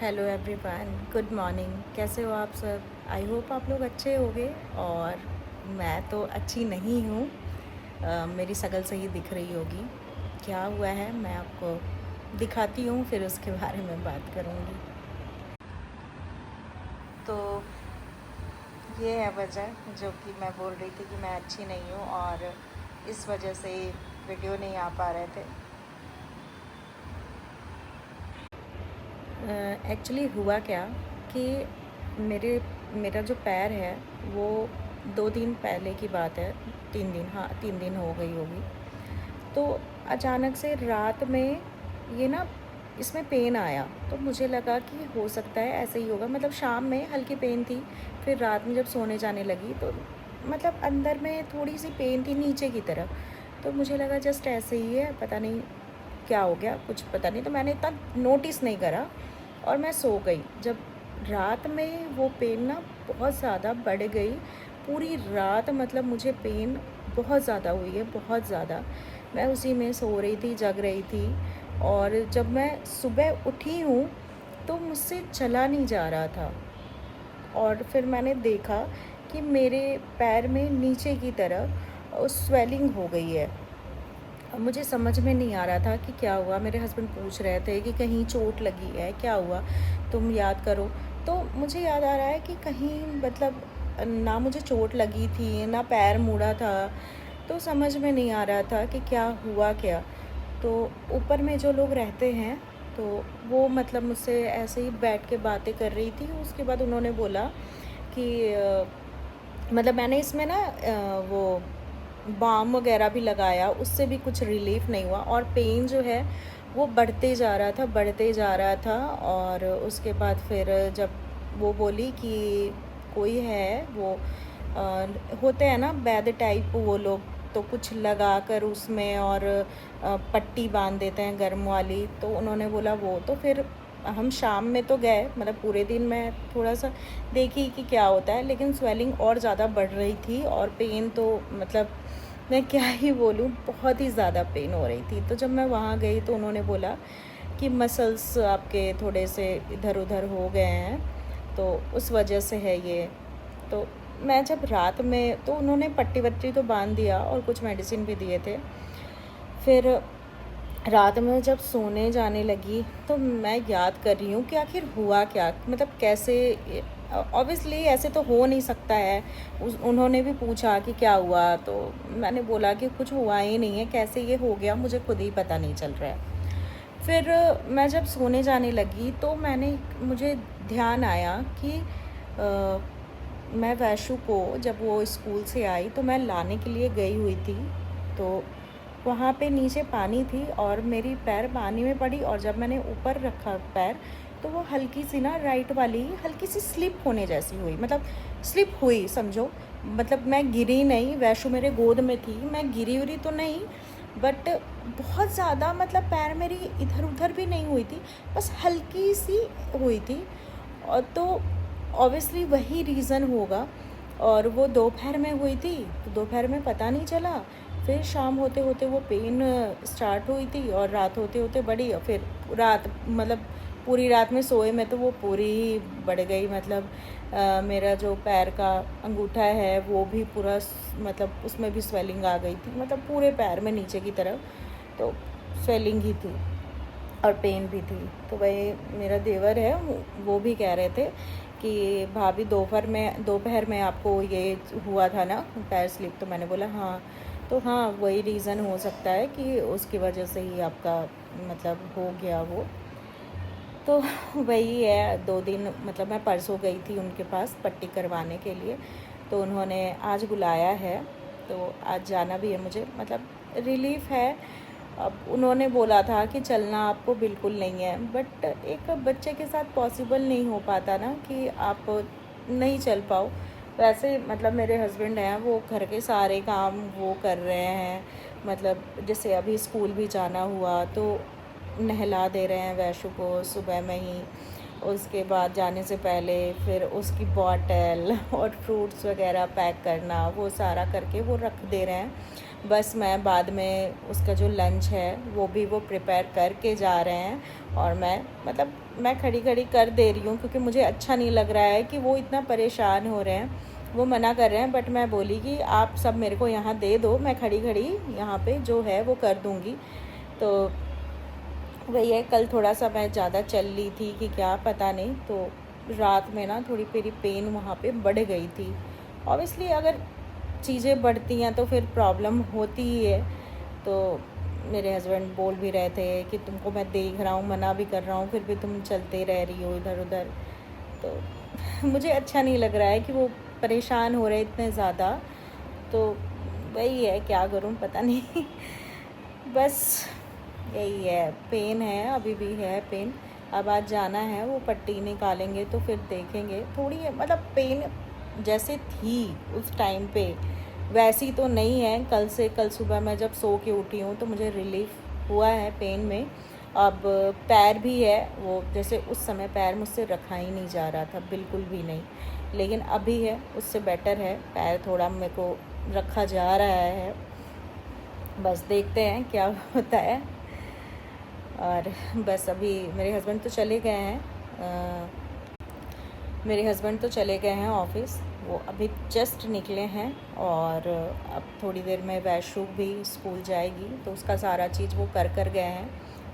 Hello everyone, good morning. कैसे हो आप सब? आई होप आप लोग अच्छे होंगे। और मैं तो अच्छी नहीं हूँ। मेरी शक्ल से ही दिख रही होगी। क्या हुआ है मैं आपको दिखाती हूँ, फिर उसके बारे में बात करूँगी। तो ये है वजह जो कि मैं बोल रही थी कि मैं अच्छी नहीं हूँ, और इस वजह से वीडियो नहीं आ पा रहे थे। एक्चुअली हुआ क्या कि मेरा जो पैर है वो 2 दिन पहले की बात है। 3 दिन, हाँ 3 दिन हो गई होगी। तो अचानक से रात में ये ना इसमें पेन आया, तो मुझे लगा कि हो सकता है ऐसे ही होगा। मतलब शाम में हल्की पेन थी, फिर रात में जब सोने जाने लगी तो मतलब अंदर में थोड़ी सी पेन थी नीचे की तरफ। तो मुझे लगा जस्ट ऐसे ही है, पता नहीं क्या हो गया, कुछ पता नहीं। तो मैंने इतना नोटिस नहीं करा और मैं सो गई। जब रात में वो पेन ना बहुत ज़्यादा बढ़ गई, पूरी रात मतलब मुझे पेन बहुत ज़्यादा हुई है, बहुत ज़्यादा। मैं उसी में सो रही थी, जग रही थी। और जब मैं सुबह उठी हूँ तो मुझसे चला नहीं जा रहा था। और फिर मैंने देखा कि मेरे पैर में नीचे की तरफ स्वेलिंग हो गई है। अब मुझे समझ में नहीं आ रहा था कि क्या हुआ। मेरे हस्बैंड पूछ रहे थे कि कहीं चोट लगी है, क्या हुआ, तुम याद करो। तो मुझे याद आ रहा है कि कहीं मतलब ना मुझे चोट लगी थी ना पैर मुड़ा था। तो समझ में नहीं आ रहा था कि क्या हुआ क्या। तो ऊपर में जो लोग रहते हैं तो वो मतलब मुझसे ऐसे ही बैठ के बातें कर रही थी। उसके बाद उन्होंने बोला कि मतलब मैंने इसमें ना वो बाम वगैरह भी लगाया, उससे भी कुछ रिलीफ नहीं हुआ। और पेन जो है वो बढ़ते जा रहा था, बढ़ते जा रहा था। और उसके बाद फिर जब वो बोली कि कोई है वो होते हैं ना वैद्य टाइप वो लोग, तो कुछ लगा कर उसमें और पट्टी बांध देते हैं गर्म वाली। तो उन्होंने बोला वो, तो फिर हम शाम में तो गए, मतलब पूरे दिन मैं थोड़ा सा देखी कि क्या होता है, लेकिन स्वेलिंग और ज़्यादा बढ़ रही थी। और पेन तो मतलब मैं क्या ही बोलूँ, बहुत ही ज़्यादा पेन हो रही थी। तो जब मैं वहाँ गई तो उन्होंने बोला कि मसल्स आपके थोड़े से इधर उधर हो गए हैं, तो उस वजह से है ये। तो मैं जब रात में, तो उन्होंने पट्टी वट्टी तो बांध दिया और कुछ मेडिसिन भी दिए थे। फिर रात में जब सोने जाने लगी तो मैं याद कर रही हूँ कि आखिर हुआ क्या, मतलब कैसे। ऑब्वियसली ऐसे तो हो नहीं सकता है। उन्होंने भी पूछा कि क्या हुआ, तो मैंने बोला कि कुछ हुआ ही नहीं है, कैसे ये हो गया मुझे खुद ही पता नहीं चल रहा है। फिर मैं जब सोने जाने लगी तो मुझे ध्यान आया कि मैं वैशु को जब वो स्कूल से आई तो मैं लाने के लिए गई हुई थी। तो वहाँ पे नीचे पानी थी और मेरी पैर पानी में पड़ी, और जब मैंने ऊपर रखा पैर तो वो हल्की सी ना राइट वाली हल्की सी स्लिप होने जैसी हुई, मतलब स्लिप हुई समझो। मतलब मैं गिरी नहीं, वैशु मेरे गोद में थी, मैं गिरी उरी तो नहीं, बट बहुत ज़्यादा मतलब पैर मेरी इधर उधर भी नहीं हुई थी, बस हल्की सी हुई थी। और तो ऑब्वियसली वही रीज़न होगा। और वो दोपहर में हुई थी तो दोपहर में पता नहीं चला। फिर शाम होते होते वो पेन स्टार्ट हुई थी और रात होते होते बढ़ी, और फिर रात मतलब पूरी रात में सोए में तो वो पूरी ही बढ़ गई। मतलब मेरा जो पैर का अंगूठा है वो भी पूरा मतलब उसमें भी स्वेलिंग आ गई थी, मतलब पूरे पैर में नीचे की तरफ तो स्वेलिंग ही थी और पेन भी थी। तो वही मेरा देवर है, वो भी कह रहे थे कि भाभी दोपहर में आपको ये हुआ था ना पैर स्लिप। तो मैंने बोला हाँ। तो हाँ वही रीज़न हो सकता है कि उसकी वजह से ही आपका मतलब हो गया वो। तो वही है, 2 दिन मतलब मैं परसों गई थी उनके पास पट्टी करवाने के लिए, तो उन्होंने आज बुलाया है। तो आज जाना भी है मुझे, मतलब रिलीफ है। अब उन्होंने बोला था कि चलना आपको बिल्कुल नहीं है, बट एक बच्चे के साथ पॉसिबल नहीं हो पाता ना कि आप नहीं चल पाओ। वैसे मतलब मेरे हस्बैंड हैं वो घर के सारे काम वो कर रहे हैं। मतलब जैसे अभी स्कूल भी जाना हुआ तो नहला दे रहे हैं वैशु को सुबह में ही। उसके बाद जाने से पहले फिर उसकी बॉटल और फ्रूट्स वगैरह पैक करना वो सारा करके वो रख दे रहे हैं। बस मैं बाद में उसका जो लंच है वो भी वो प्रिपेयर करके जा रहे हैं। और मैं खड़ी खड़ी कर दे रही हूँ, क्योंकि मुझे अच्छा नहीं लग रहा है कि वो इतना परेशान हो रहे हैं। वो मना कर रहे हैं, बट मैं बोली कि आप सब मेरे को यहाँ दे दो, मैं खड़ी खड़ी यहाँ पे जो है वो कर दूँगी। तो वही है, कल थोड़ा सा मैं ज़्यादा चल ली थी कि क्या पता नहीं, तो रात में ना थोड़ी मेरी पेन वहाँ पे बढ़ गई थी। ऑब्वियसली अगर चीज़ें बढ़ती हैं तो फिर प्रॉब्लम होती ही है। तो मेरे हस्बैंड बोल भी रहे थे कि तुमको मैं देख रहा हूँ, मना भी कर रहा हूँ, फिर भी तुम चलते रह रही हो इधर उधर। तो मुझे अच्छा नहीं लग रहा है कि वो परेशान हो रहे इतने ज़्यादा। तो वही है, क्या करूँ पता नहीं। बस यही है, पेन है, अभी भी है पेन। अब आज जाना है, वो पट्टी निकालेंगे तो फिर देखेंगे। थोड़ी पेन जैसे थी उस टाइम पे वैसी तो नहीं है। कल सुबह मैं जब सो के उठी हूँ तो मुझे रिलीफ हुआ है पेन में। अब पैर भी है, वो जैसे उस समय पैर मुझसे रखा ही नहीं जा रहा था, बिल्कुल भी नहीं, लेकिन अभी है, उससे बेटर है। पैर थोड़ा मेरे को रखा जा रहा है। बस देखते हैं क्या होता है। और बस अभी मेरे हस्बैंड तो चले गए हैं, ऑफ़िस। वो अभी जस्ट निकले हैं, और अब थोड़ी देर में वैशु भी स्कूल जाएगी, तो उसका सारा चीज़ वो कर गए हैं।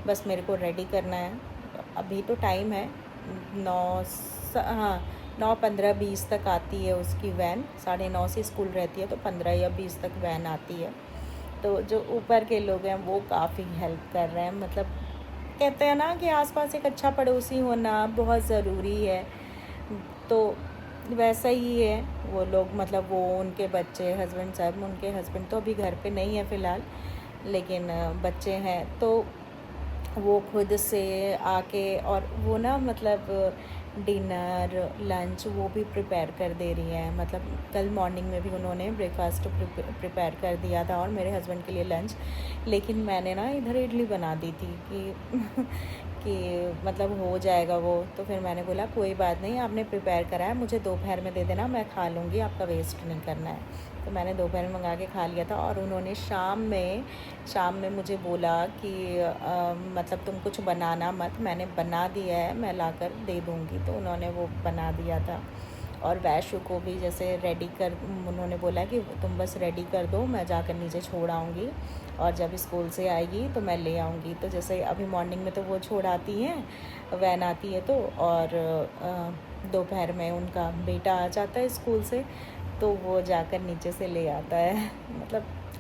बस मेरे को रेडी करना है। अभी तो टाइम है, 9:15-20 तक आती है उसकी वैन। 9:30 से स्कूल रहती है, तो 15 या 20 तक वैन आती है। तो जो ऊपर के लोग हैं वो काफ़ी हेल्प कर रहे हैं। कहते हैं ना कि आसपास एक अच्छा पड़ोसी होना बहुत ज़रूरी है। तो वैसा ही है, वो लोग वो उनके बच्चे, हस्बैंड साहब, उनके हस्बैंड तो अभी घर पे नहीं है फ़िलहाल, लेकिन बच्चे हैं, तो वो खुद से आके, और वो ना डिनर लंच वो भी प्रिपेयर कर दे रही हैं। कल मॉर्निंग में भी उन्होंने ब्रेकफास्ट प्रिपेयर कर दिया था, और मेरे हस्बैंड के लिए लंच। लेकिन मैंने ना इधर इडली बना दी थी कि हो जाएगा वो। तो फिर मैंने बोला कोई बात नहीं, आपने प्रिपेयर करा है, मुझे दोपहर में दे देना, मैं खा लूँगी, आपका वेस्ट नहीं करना है। तो मैंने दोपहर में मंगा के खा लिया था। और उन्होंने शाम में मुझे बोला कि तुम कुछ बनाना मत, मैंने बना दिया है, मैं लाकर दे दूँगी। तो उन्होंने वो बना दिया था। और वैशु को भी जैसे उन्होंने बोला कि तुम बस रेडी कर दो, मैं जाकर नीचे छोड़ आऊँगी, और जब स्कूल से आएगी तो मैं ले आऊँगी। तो जैसे अभी मॉर्निंग में तो वो छोड़ आती हैं, वैन आती है तो, और दोपहर में उनका बेटा आ जाता है स्कूल से, तो वो जाकर नीचे से ले आता है।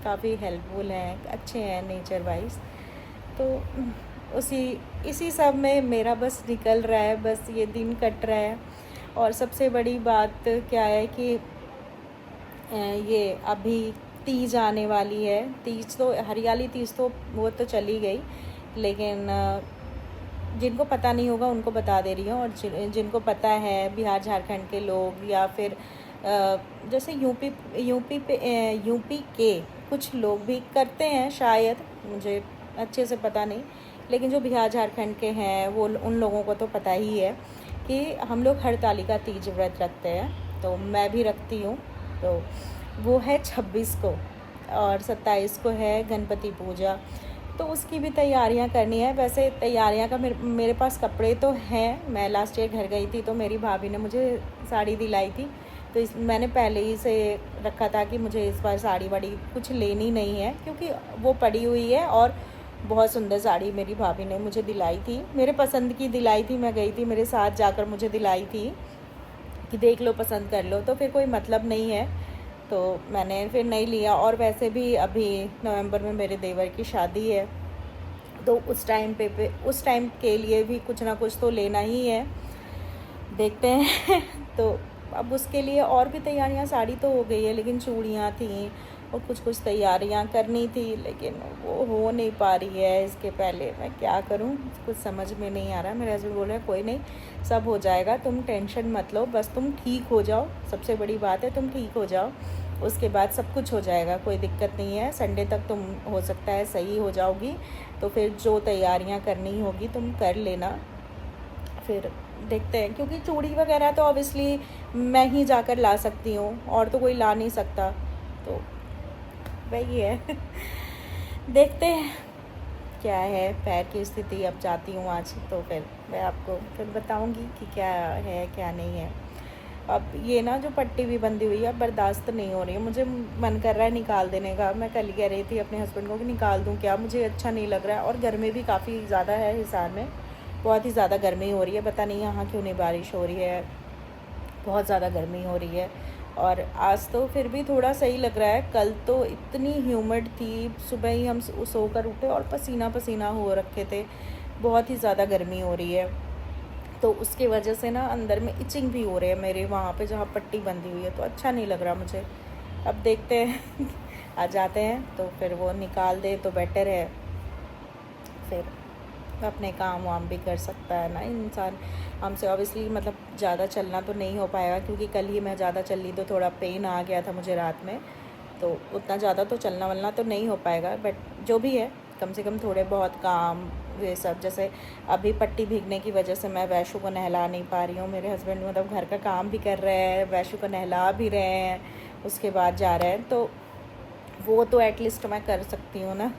काफ़ी हेल्पफुल हैं, अच्छे हैं नेचर वाइज। तो इसी सब में मेरा बस निकल रहा है, बस ये दिन कट रहा है। और सबसे बड़ी बात क्या है कि ये अभी तीज आने वाली है। तीज तो, हरियाली तीज तो वो तो चली गई, लेकिन जिनको पता नहीं होगा उनको बता दे रही हूँ। और जिनको पता है, बिहार झारखंड के लोग, या फिर जैसे यूपी के कुछ लोग भी करते हैं शायद, मुझे अच्छे से पता नहीं, लेकिन जो बिहार झारखंड के हैं वो उन लोगों को तो पता ही है कि हम लोग हरतालिका तीज व्रत रखते हैं। तो मैं भी रखती हूँ। तो वो है 26 को, और 27 को है गणपति पूजा। तो उसकी भी तैयारियां करनी है। वैसे तैयारियां का मेरे पास कपड़े तो हैं। मैं लास्ट ईयर घर गई थी तो मेरी भाभी ने मुझे साड़ी दिलाई थी, तो मैंने पहले ही से रखा था कि मुझे इस बार साड़ी वाड़ी कुछ लेनी नहीं है, क्योंकि वो पड़ी हुई है। और बहुत सुंदर साड़ी मेरी भाभी ने मुझे दिलाई थी, मेरे पसंद की दिलाई थी। मैं गई थी, मेरे साथ जाकर मुझे दिलाई थी कि देख लो, पसंद कर लो, तो फिर कोई मतलब नहीं है, तो मैंने फिर नहीं लिया। और वैसे भी अभी नवंबर में मेरे देवर की शादी है, तो उस टाइम के लिए भी कुछ ना कुछ तो लेना ही है, देखते हैं। तो अब उसके लिए और भी तैयारियां, साड़ी तो हो गई है, लेकिन चूड़ियाँ थी और कुछ तैयारियां करनी थी, लेकिन वो हो नहीं पा रही है। इसके पहले मैं क्या करूं, कुछ समझ में नहीं आ रहा। मेरे हस्बैंड बोल रहे हैं कोई नहीं, सब हो जाएगा, तुम टेंशन मत लो, बस तुम ठीक हो जाओ, सबसे बड़ी बात है तुम ठीक हो जाओ, उसके बाद सब कुछ हो जाएगा, कोई दिक्कत नहीं है। संडे तक तुम हो सकता है सही हो जाओगी, तो फिर जो तैयारियां करनी होगी तुम कर लेना, फिर देखते हैं। क्योंकि चूड़ी वगैरह तो ऑब्वियसली मैं ही जाकर ला सकती हूँ, और तो कोई ला नहीं सकता, तो वही है। देखते हैं क्या है पैर की स्थिति। अब जाती हूँ आज, तो फिर मैं आपको फिर बताऊँगी कि क्या है क्या नहीं है। अब ये ना जो पट्टी भी बंधी हुई है, अब बर्दाश्त नहीं हो रही है, मुझे मन कर रहा है निकाल देने का। मैं कल ही कह रही थी अपने हस्बैंड को कि निकाल दूँ क्या, मुझे अच्छा नहीं लग रहा है। और गर्मी भी काफ़ी ज़्यादा है हिसार में, बहुत ही ज़्यादा गर्मी हो रही है। पता नहीं यहाँ क्यों नहीं बारिश हो रही है, बहुत ज़्यादा गर्मी हो रही है। और आज तो फिर भी थोड़ा सही लग रहा है, कल तो इतनी ह्यूमिड थी, सुबह ही हम सोकर उठे और पसीना पसीना हो रखे थे, बहुत ही ज़्यादा गर्मी हो रही है। तो उसकी वजह से ना अंदर में इचिंग भी हो रही है मेरे वहाँ पे जहाँ पट्टी बंधी हुई है, तो अच्छा नहीं लग रहा मुझे। अब देखते हैं आ जाते हैं तो फिर वो निकाल दे तो बेटर है, फिर अपने काम वाम भी कर सकता है ना इंसान। हमसे ऑब्वियसली मतलब ज़्यादा चलना तो नहीं हो पाएगा, क्योंकि कल ही मैं ज़्यादा चली तो थोड़ा पेन आ गया था मुझे रात में, तो उतना ज़्यादा तो चलना वलना तो नहीं हो पाएगा। बट जो भी है, कम से कम थोड़े बहुत काम ये सब, जैसे अभी पट्टी भीगने की वजह से मैं वैशु को नहला नहीं पा रही हूँ। मेरे हस्बैंड मतलब घर का काम भी कर रहे हैं, वैशु को नहला भी रहे हैं, उसके बाद जा रहे हैं, तो वो तो एटलीस्ट मैं कर सकती हूँ ना।